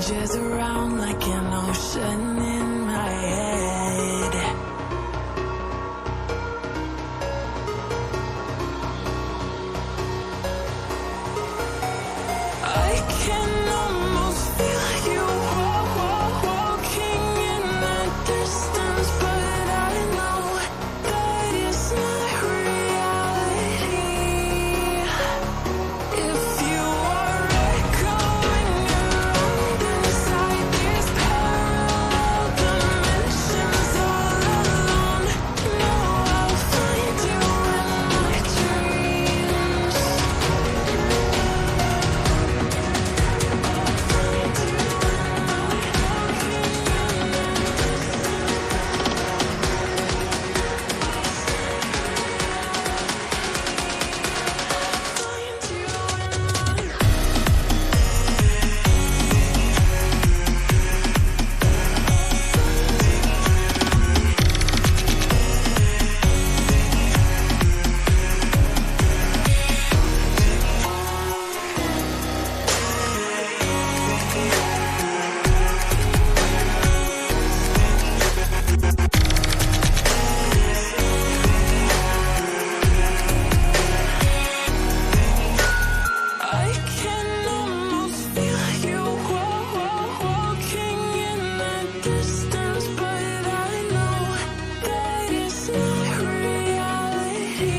changes around like an ocean in my head. I can almost feel you walking in the distance, but I know that it's not reality. If you are echoing around inside these parallel dimensions all alone, know I'll find you in my dreams. I can almost feel you walking in the distance, but I know that it's not reality.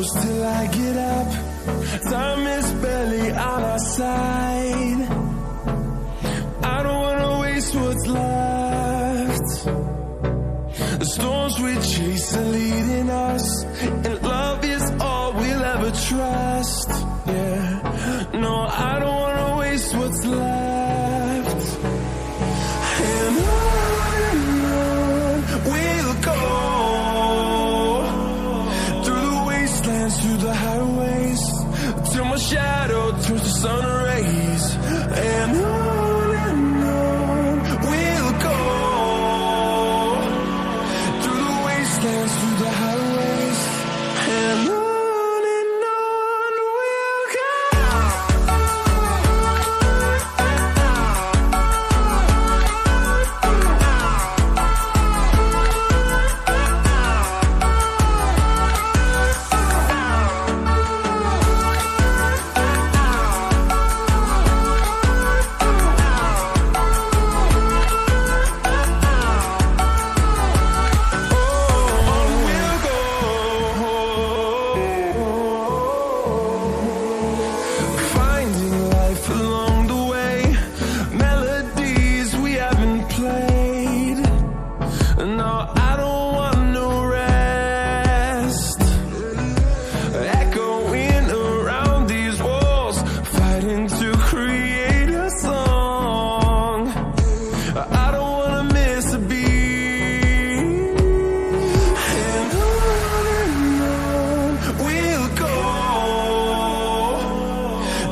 close till I get up. Time is barely on our side. I don't wanna waste what's left. The storms we chase are leading us, and love is all we'll ever trust. Yeah, no, I don't wanna waste what's left. And on we'll go, through the wastelands, through the highways, till my shadow turns to sun rays. And on we'll go, through the wastelands, through the highways, and on we'll go. No, I don't want no rest. Echoing around these walls, fighting to create a song. I don't wanna miss a beat. And on we'll go,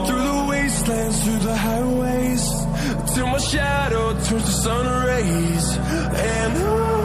through the wastelands, through the highways, till my shadow turns to sun rays. And on